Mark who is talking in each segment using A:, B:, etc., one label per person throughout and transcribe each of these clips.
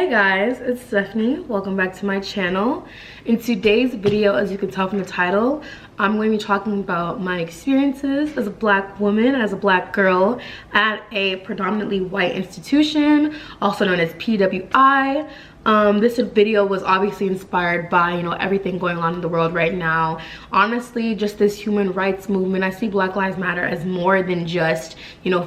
A: Hey guys, it's Stephanie. Welcome back to my channel. In today's video, as you can tell from the title, I'm going to be talking about my experiences as a black woman, as a black girl at a predominantly white institution, also known as PWI. This video was obviously inspired by, everything going on in the world right now. Honestly, just this human rights movement. I see Black Lives Matter as more than just,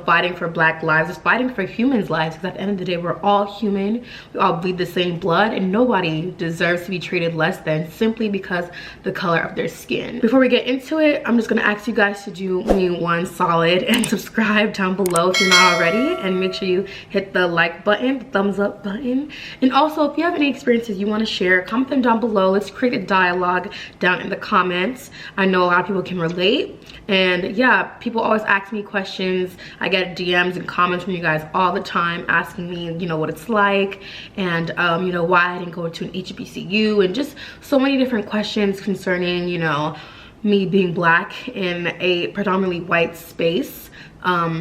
A: fighting for black lives. It's fighting for humans' lives, because at the end of the day, we're all human. We all bleed the same blood, and nobody deserves to be treated less than simply because the color of their skin. Before we get into it, I'm just gonna ask you guys to do me one solid and subscribe down below if you're not already, and make sure you hit the like button, the thumbs up button, and also if you have any experiences you want to share, comment them down below. Let's create a dialogue down in the comments. I know a lot of people can relate, and yeah, people always ask me questions. I get DMs and comments from you guys all the time asking me, what it's like, and why I didn't go to an HBCU, and just so many different questions concerning, me being black in a predominantly white space.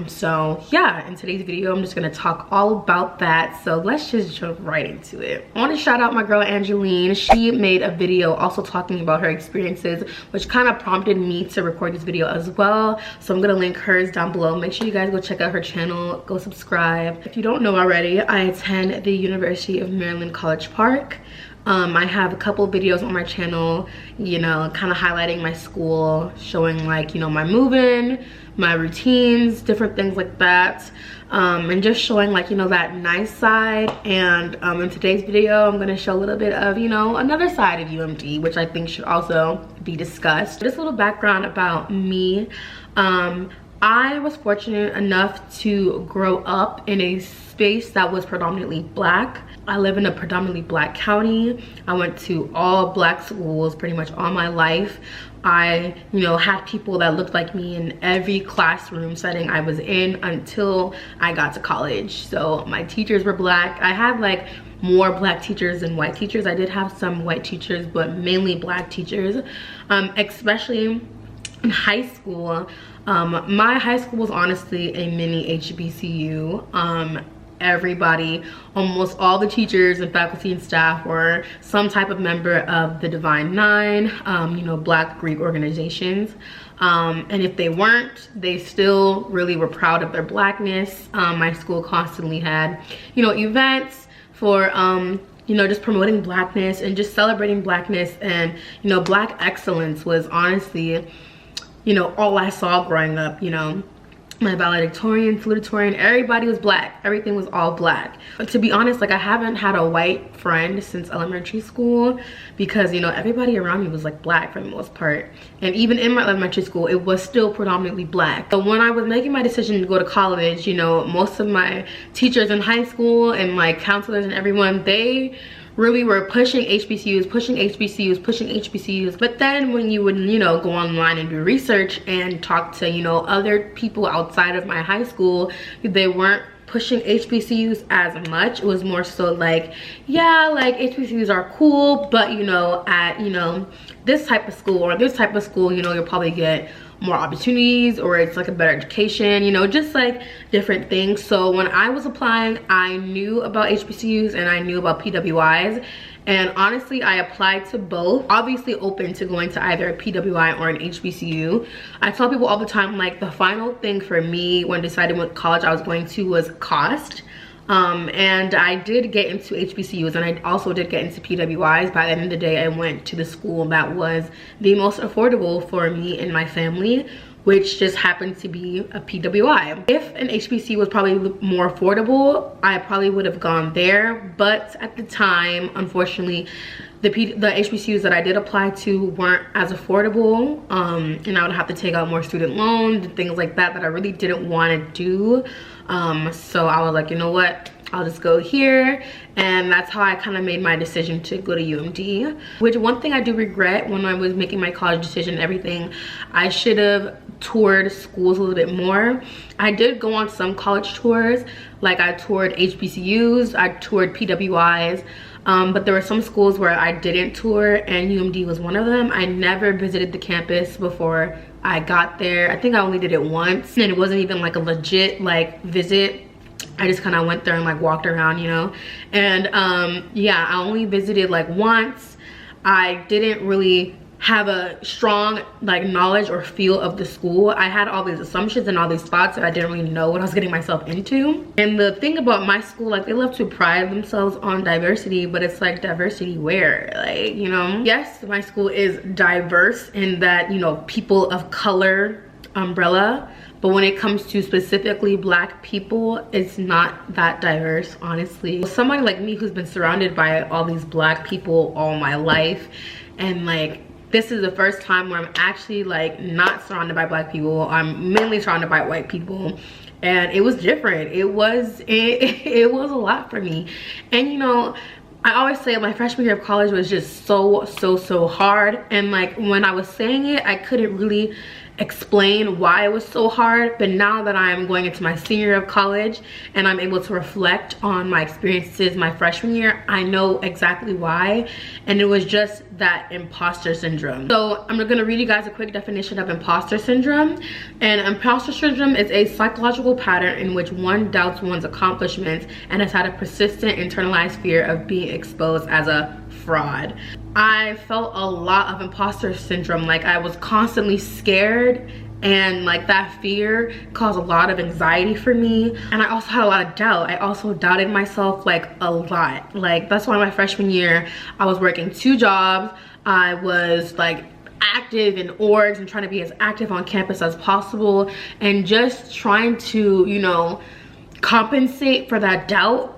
A: So yeah, in today's video I'm just gonna talk all about that, so let's just jump right into it. I want to shout out my girl Angeline. She made a video also talking about her experiences, which kind of prompted me to record this video as well, so I'm gonna link hers down below. Make sure you guys go check out her channel, go subscribe. If you don't know already, I attend the University of Maryland College Park. I have a couple videos on my channel, kind of highlighting my school, showing like, my move-in, my routines, different things like that, and just showing like, that nice side. And in today's video, I'm gonna show a little bit of, another side of UMD, which I think should also be discussed. Just a little background about me. I was fortunate enough to grow up in a space that was predominantly black. I live in a predominantly black county. I went to all black schools pretty much all my life. I, had people that looked like me in every classroom setting I was in until I got to college. So my teachers were black. I had like more black teachers than white teachers. I did have some white teachers, but mainly black teachers, especially in high school. My high school was honestly a mini HBCU. Everybody, almost all the teachers and faculty and staff were some type of member of the Divine Nine, Black Greek organizations. And if they weren't, they still really were proud of their blackness. My school constantly had, events for, just promoting blackness and just celebrating blackness. And, black excellence was honestly, all I saw growing up. My valedictorian, salutatorian, everybody was black. Everything was all black. But to be honest, like, I haven't had a white friend since elementary school, because everybody around me was like black for the most part. And even in my elementary school, it was still predominantly black. So when I was making my decision to go to college, most of my teachers in high school and my counselors and everyone, they really were pushing HBCUs, pushing HBCUs, pushing HBCUs. But then when you would, go online and do research and talk to, other people outside of my high school, they weren't pushing HBCUs as much. It was more so like, yeah, like HBCUs are cool, but at, this type of school or this type of school, you'll probably get more opportunities, or it's like a better education, just like different things. So when I was applying, I knew about HBCUs and I knew about PWIs, and honestly I applied to both, obviously open to going to either a PWI or an HBCU. I tell people all the time, like, the final thing for me when deciding what college I was going to was cost. And I did get into HBCUs, and I also did get into PWIs. By the end of the day, I went to the school that was the most affordable for me and my family, which just happened to be a PWI. If an HBCU was probably more affordable, I probably would have gone there. But at the time, unfortunately, the HBCUs that I did apply to weren't as affordable, and I would have to take out more student loans and things like that I really didn't want to do. So I was like, you know what, I'll just go here. And that's how I kind of made my decision to go to UMD. Which, one thing I do regret when I was making my college decision and everything, I should have toured schools a little bit more. I did go on some college tours, like I toured HBCUs, I toured PWIs, but there were some schools where I didn't tour, and UMD was one of them. I never visited the campus before I got there. I think I only did it once, and it wasn't even like a legit like visit. I just kind of went there and like walked around, you know. And yeah, I only visited like once. I didn't really have a strong like knowledge or feel of the school. I had all these assumptions and all these thoughts that I didn't really know what I was getting myself into. And the thing about my school, like, they love to pride themselves on diversity, but it's like, diversity where? Like, you know, yes, my school is diverse in that, you know, people of color umbrella, but when it comes to specifically Black people, it's not that diverse, honestly. Somebody like me who's been surrounded by all these Black people all my life, and like, this is the first time where I'm actually like not surrounded by Black people. I'm mainly surrounded by white people, and it was different. It was a lot for me. And you know, I always say my freshman year of college was just so hard, and like when I was saying it, I couldn't really explain why it was so hard. But now that I'm going into my senior year of college and I'm able to reflect on my experiences my freshman year, I know exactly why. And it was just that imposter syndrome. So I'm gonna read you guys a quick definition of imposter syndrome. And imposter syndrome is a psychological pattern in which one doubts one's accomplishments and has had a persistent internalized fear of being exposed as a fraud. I felt a lot of imposter syndrome. Like, I was constantly scared, and like that fear caused a lot of anxiety for me. And I also had a lot of doubt. I also doubted myself like a lot. Like, that's why my freshman year I was working 2 jobs. I was like active in orgs and trying to be as active on campus as possible, and just trying to, you know, compensate for that doubt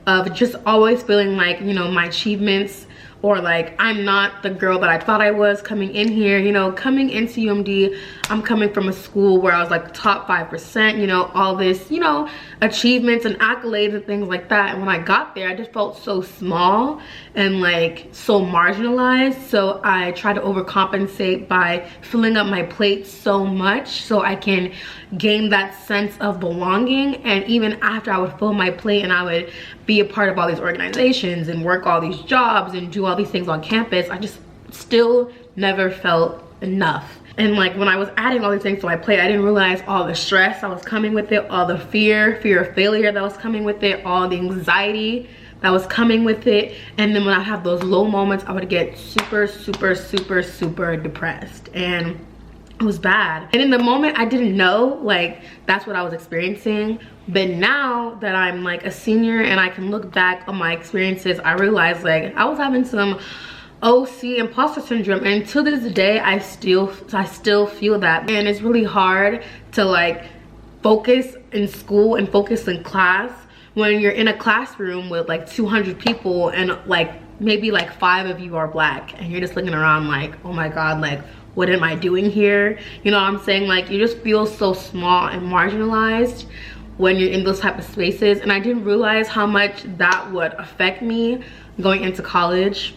A: of just always feeling like, you know, my achievements, or like I'm not the girl that I thought I was coming in here. You know, coming into UMD, I'm coming from a school where I was like top 5%, you know, all this, you know, achievements and accolades and things like that. And when I got there, I just felt so small and like so marginalized. So I tried to overcompensate by filling up my plate so much so I can gain that sense of belonging. And even after I would fill my plate and I would be a part of all these organizations and work all these jobs and do all these things on campus, I just still never felt enough. And like, when I was adding all these things to my plate, I didn't realize all the stress that was coming with it, all the fear of failure that was coming with it, all the anxiety that was coming with it. And then when I have those low moments, I would get super depressed, and it was bad. And in the moment, I didn't know like that's what I was experiencing. But now that I'm like a senior and I can look back on my experiences, I realized like I was having some OC imposter syndrome, and to this day I still feel that. And it's really hard to like focus in school and focus in class when you're in a classroom with like 200 people and like maybe like 5 of you are Black, and you're just looking around like, oh my God, like what am I doing here? You know what I'm saying? Like, you just feel so small and marginalized when you're in those type of spaces. And I didn't realize how much that would affect me going into college,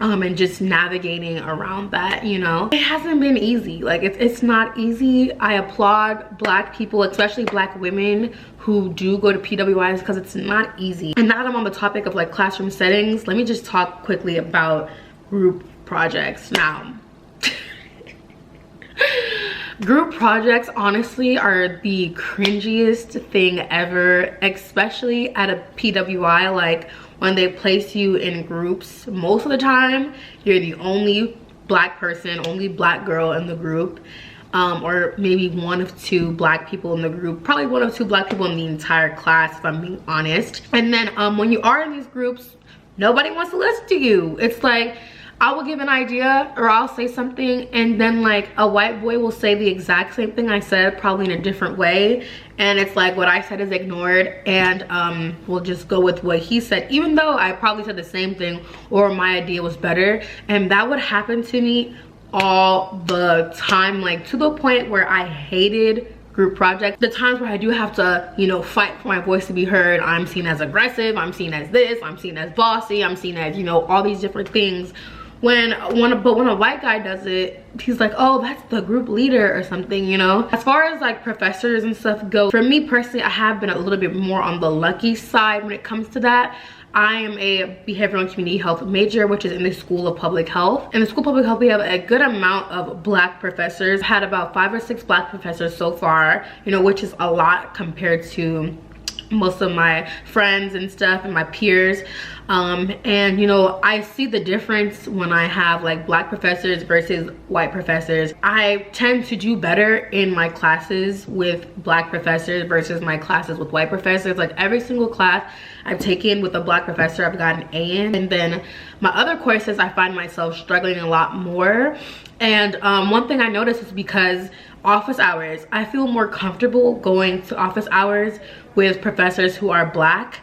A: and just navigating around that, you know. It hasn't been easy. Like, it's not easy. I applaud Black people, especially Black women who do go to PWIs, because it's not easy. And now that I'm on the topic of like classroom settings, let me just talk quickly about group projects. Now, group projects honestly are the cringiest thing ever, especially at a PWI. Like, when they place you in groups, most of the time you're the only Black person, only Black girl in the group, or maybe 1 of 2 Black people in the group, probably 1 of 2 Black people in the entire class, if I'm being honest. And then when you are in these groups, nobody wants to listen to you. It's like, I will give an idea or I'll say something, and then like a white boy will say the exact same thing I said, probably in a different way, and it's like what I said is ignored, and we'll just go with what he said, even though I probably said the same thing or my idea was better. And that would happen to me all the time, like to the point where I hated group projects. The times where I do have to, you know, fight for my voice to be heard, I'm seen as aggressive, I'm seen as this, I'm seen as bossy, I'm seen as, you know, all these different things. When a white guy does it, he's like, oh, that's the group leader or something, you know. As far as like professors and stuff go, for me personally, I have been a little bit more on the lucky side when it comes to that. I am a behavioral and community health major, which is in the School of Public Health. In the School of Public Health, we have a good amount of Black professors. Had about 5 or 6 Black professors so far, you know, which is a lot compared to most of my friends and stuff and my peers. And you know, I see the difference when I have like black professors versus white professors. I tend to do better in my classes with black professors versus my classes with white professors. Like every single class I've taken with a black professor, I've gotten an A in, and then my other courses I find myself struggling a lot more. And one thing I noticed is because office hours, I feel more comfortable going to office hours with professors who are black,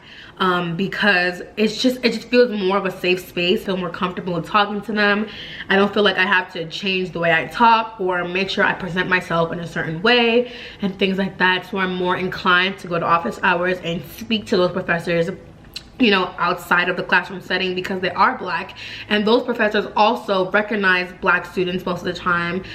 A: because it just feels more of a safe space. I feel more comfortable talking to them. I don't feel like I have to change the way I talk or make sure I present myself in a certain way and things like that. So I'm more inclined to go to office hours and speak to those professors, you know, outside of the classroom setting, because they are black. And those professors also recognize black students most of the time.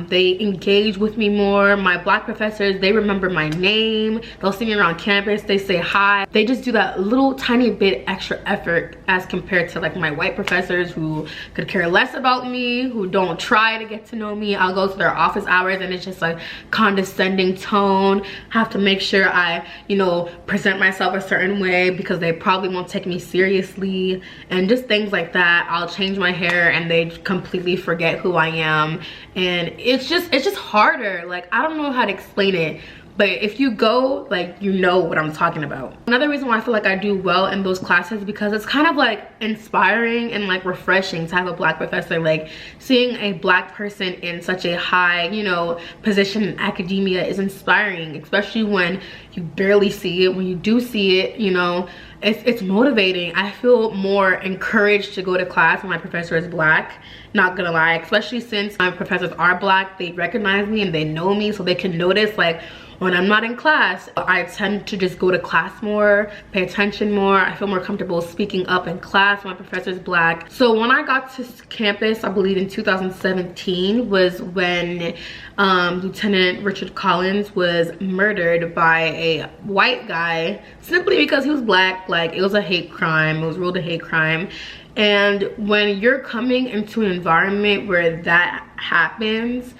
A: They engage with me more. My black professors, they remember my name. They'll see me around campus, they say hi. They just do that little tiny bit extra effort as compared to like my white professors who could care less about me, who don't try to get to know me. I'll go to their office hours and it's just like condescending tone. Have to make sure I, you know, present myself a certain way because they probably won't take me seriously, and just things like that. I'll change my hair and they completely forget who I am, and it's just harder. Like, I don't know how to explain it, but if you go, like, you know what I'm talking about. Another reason why I feel like I do well in those classes, because it's kind of like inspiring and like refreshing to have a black professor. Like, seeing a black person in such a high, you know, position in academia is inspiring, especially when you barely see it. When you do see it, you know, it's motivating. I feel more encouraged to go to class when my professor is black, not gonna lie, especially since my professors are black. They recognize me and they know me, so they can notice like when I'm not in class. I tend to just go to class more, pay attention more. I feel more comfortable speaking up in class when my professor's black. So when I got to campus, I believe in 2017 was when Lieutenant Richard Collins was murdered by a white guy simply because he was black. Like, it was a hate crime. It was ruled a hate crime. And when you're coming into an environment where that happens,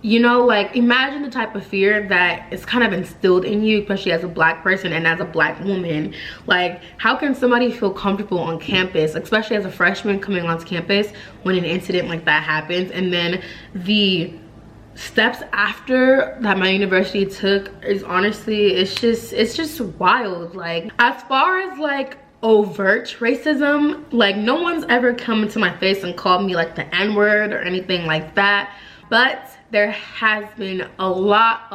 A: you know, like, imagine the type of fear that is kind of instilled in you, especially as a black person and as a black woman. Like, how can somebody feel comfortable on campus, especially as a freshman coming onto campus, when an incident like that happens? And then the steps after that my university took is honestly, it's just wild. Like, as far as like overt racism, like, no one's ever come into my face and called me like the N-word or anything like that, but there has been a lot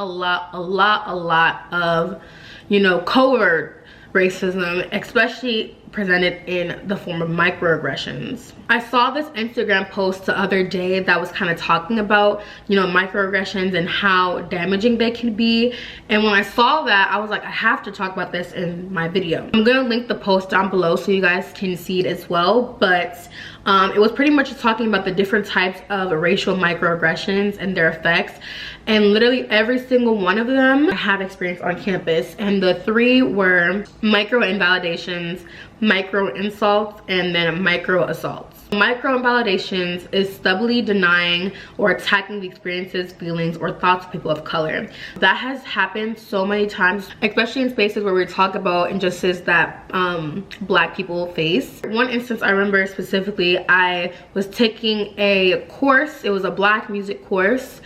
A: of, you know, covert racism, especially presented in the form of microaggressions. I saw this Instagram post the other day that was kind of talking about, you know, microaggressions and how damaging they can be. And when I saw that, I was like, I have to talk about this in my video. I'm gonna link the post down below so you guys can see it as well. But it was pretty much talking about the different types of racial microaggressions and their effects. And literally every single one of them I have experienced on campus. And the three were micro invalidations, micro insults, and then micro assaults. Micro invalidations is stubbornly denying or attacking the experiences, feelings, or thoughts of people of color. That has happened so many times, especially in spaces where we talk about injustices that black people face. One instance I remember specifically, I was taking a course. It was a black music course.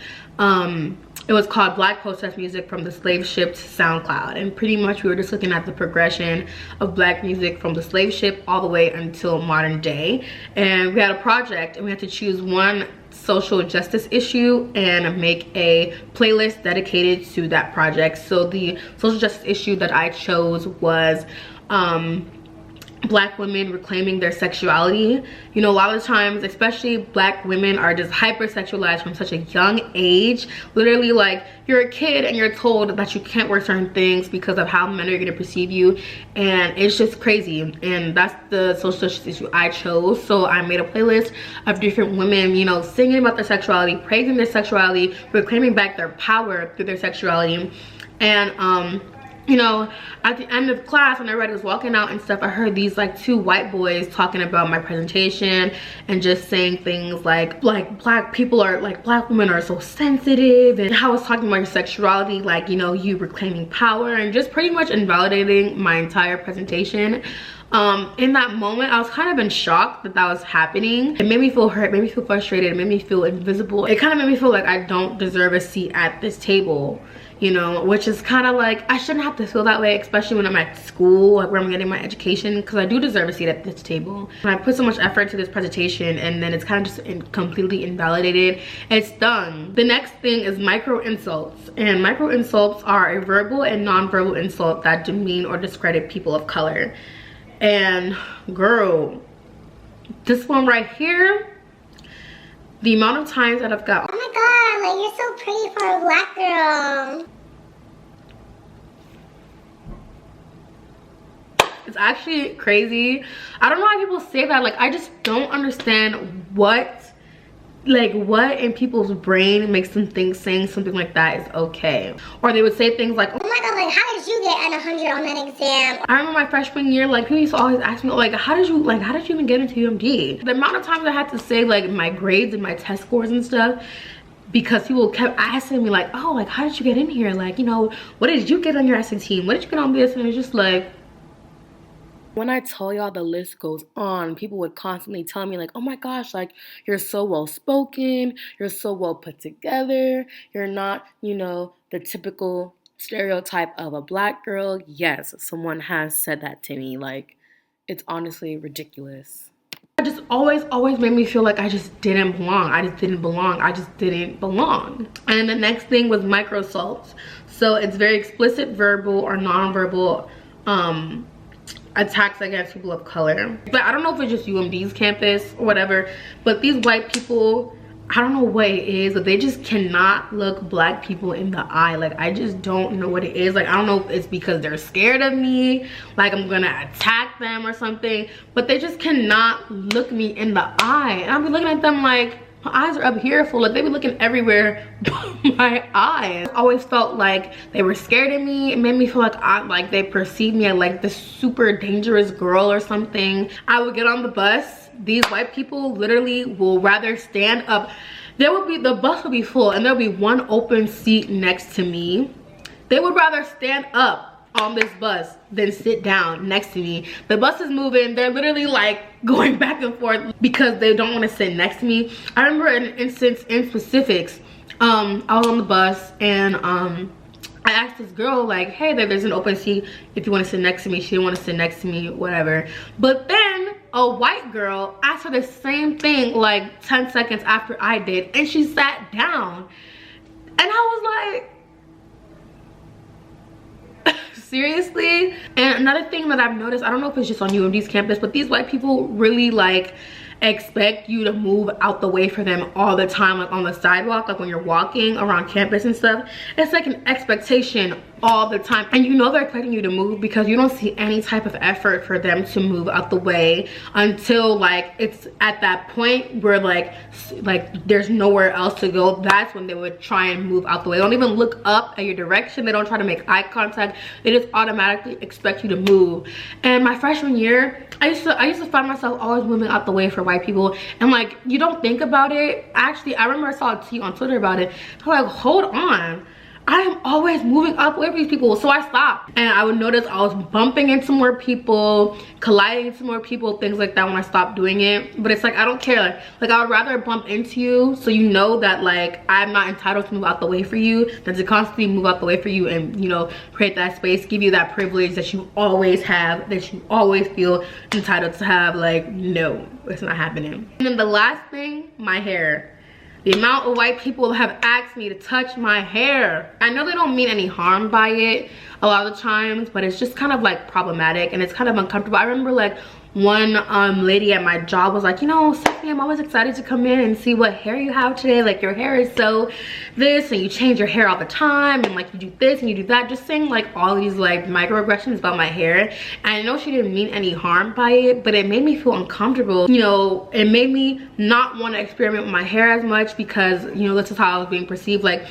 A: It was called Black Protest Music from the Slave Ship to SoundCloud, and pretty much we were just looking at the progression of black music from the slave ship all the way until modern day. And we had a project and we had to choose one social justice issue and make a playlist dedicated to that project. So the social justice issue that I chose was black women reclaiming their sexuality. You know, a lot of times, especially black women, are just hypersexualized from such a young age. Literally, like, you're a kid and you're told that you can't wear certain things because of how men are going to perceive you, and it's just crazy. And that's the social justice issue I chose. So I made a playlist of different women, you know, singing about their sexuality, praising their sexuality, reclaiming back their power through their sexuality. And you know, at the end of class when everybody was walking out and stuff, I heard these like two white boys talking about my presentation and just saying things like black people are like, black women are so sensitive, and how I was talking about your sexuality, like, you know, you reclaiming power, and just pretty much invalidating my entire presentation. In that moment, I was kind of in shock that that was happening. It made me feel hurt, made me feel frustrated, it made me feel invisible. It kind of made me feel like I don't deserve a seat at this table, you know, which is kind of like, I shouldn't have to feel that way, especially when I'm at school, like where I'm getting my education, because I do deserve a seat at this table. And I put so much effort into this presentation, and then it's kind of just completely invalidated. It's done. The next thing is micro insults. And micro insults are a verbal and non-verbal insult that demean or discredit people of color. And girl, this one right here, the amount of times that I've got,
B: oh my god, like you're so pretty for a black girl.
A: It's actually crazy. I don't know why people say that. Like, I just don't understand what in people's brain makes them think saying something like that is okay. Or they would say things like,
B: oh my god, like how did you get an 100 on that exam?
A: I remember my freshman year, like people used to always ask me, like, how did you even get into UMD? The amount of times I had to say like my grades and my test scores and stuff, because people kept asking me like, oh, like how did you get in here? Like, you know, what did you get on your SAT? What did you get on this? And it's just like, when I tell y'all, the list goes on. People would constantly tell me like, oh my gosh, like you're so well spoken, you're so well put together, you're not, you know, the typical stereotype of a black girl. Yes, someone has said that to me. Like, it's honestly ridiculous. It just always made me feel like I just didn't belong. I just didn't belong. And the next thing was microassaults. So it's very explicit verbal or non-verbal attacks against people of color. But I don't know if it's just UMD's campus or whatever, but these white people, I don't know what it is, but they just cannot look black people in the eye. Like, I just don't know what it is. Like, I don't know if it's because they're scared of me, like I'm gonna attack them or something, but they just cannot look me in the eye. And I'll be looking at them like, my eyes are up here full, like they be looking everywhere but my eyes. I always felt like they were scared of me. It made me feel like they perceived me as like this super dangerous girl or something. I would get on the bus. These white people literally will rather stand up. The bus would be full and there'll be one open seat next to me. They would rather stand up on this bus than sit down next to me. The bus is moving, they're literally like going back and forth because they don't want to sit next to me. I remember an instance in specifics. I was on the bus and I asked this girl like, hey, there's an open seat if you want to sit next to me. She didn't want to sit next to me, whatever. But then a white girl asked her the same thing like 10 seconds after I did, and she sat down. And I was like, seriously? And another thing that I've noticed, I don't know if it's just on UMD's campus, but these white people really like expect you to move out the way for them all the time, like on the sidewalk, like when you're walking around campus and stuff. It's like an expectation all the time, and you know they're expecting you to move because you don't see any type of effort for them to move out the way until like it's at that point where like there's nowhere else to go. That's when they would try and move out the way. They don't even look up at your direction. They don't try to make eye contact. They just automatically expect you to move. And my freshman year, I used to find myself always moving out the way for white people, and like you don't think about it. Actually, I remember I saw a tweet on Twitter about it. I was like, hold on, I am always moving up with these people. So I stopped, and I would notice I was bumping into more people, colliding into more people, things like that when I stopped doing it. But it's like, I don't care. Like I would rather bump into you so you know that like I'm not entitled to move out the way for you than to constantly move out the way for you and, you know, create that space, give you that privilege that you always have, that you always feel entitled to have. Like, no, it's not happening. And then the last thing, my hair. The amount of white people have asked me to touch my hair. I know they don't mean any harm by it a lot of the times, but it's just kind of like problematic and it's kind of uncomfortable. I remember like one lady at my job was like, you know, Stephanie, I'm always excited to come in and see what hair you have today. Like your hair is so this, and you change your hair all the time, and like you do this and you do that. Just saying like all these like microaggressions about my hair. And I know she didn't mean any harm by it, but it made me feel uncomfortable. You know, it made me not want to experiment with my hair as much because, you know, this is how I was being perceived. Like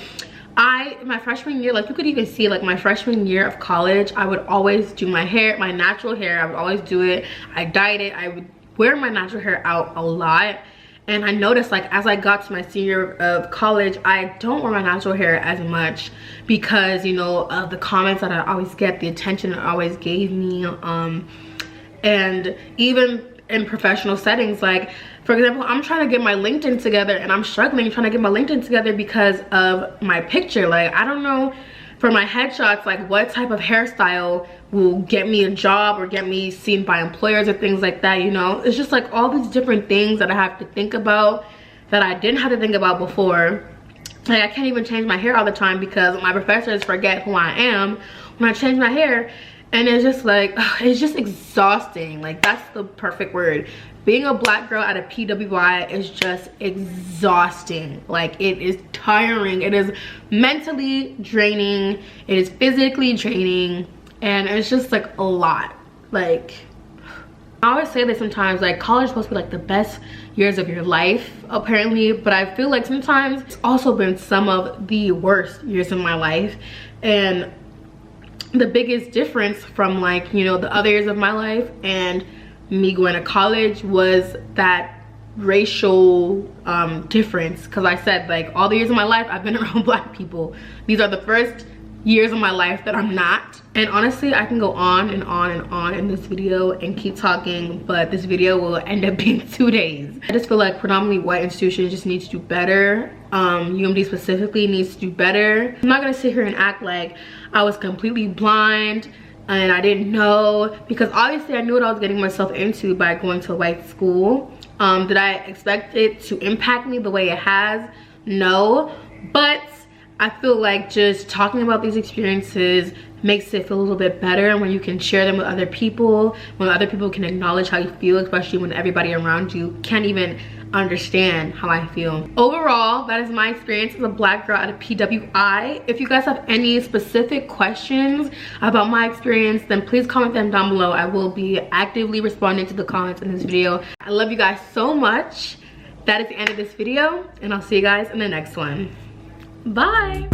A: my freshman year, like you could even see like my freshman year of college, I would always do my hair, my natural hair. I would always do it. I dyed it. I would wear my natural hair out a lot. And I noticed like as I got to my senior year of college, I don't wear my natural hair as much because, you know, of the comments that I always get, the attention it always gave me. And even in professional settings, like for example, I'm trying to get my LinkedIn together and I'm struggling trying to get my LinkedIn together because of my picture. Like I don't know for my headshots like what type of hairstyle will get me a job or get me seen by employers or things like that, you know. It's just like all these different things that I have to think about that I didn't have to think about before. Like I can't even change my hair all the time because my professors forget who I am when I change my hair. And it's just like, it's just exhausting. Like that's the perfect word. Being a black girl at a PWI is just exhausting. Like it is tiring. It is mentally draining. It is physically draining. And it's just like a lot. Like I always say that sometimes like college is supposed to be like the best years of your life apparently, but I feel like sometimes it's also been some of the worst years of my life. And the biggest difference from like, you know, the other years of my life and me going to college was that racial difference. Because I said like all the years of my life I've been around black people. These are the first years of my life that I'm not. And honestly, I can go on and on and on in this video and keep talking, but this video will end up being 2 days. I just feel like predominantly white institutions just need to do better. UMD specifically needs to do better. I'm not gonna sit here and act like I was completely blind and I didn't know, because obviously I knew what I was getting myself into by going to a white school. Did I expect it to impact me the way it has? No, but I feel like just talking about these experiences makes it feel a little bit better, and when you can share them with other people, when other people can acknowledge how you feel, especially when everybody around you can't even understand how I feel. Overall, that is my experience as a black girl at a PWI. If you guys have any specific questions about my experience, then please comment them down below. I will be actively responding to the comments in this video. I love you guys so much. That is the end of this video, and I'll see you guys in the next one. Bye.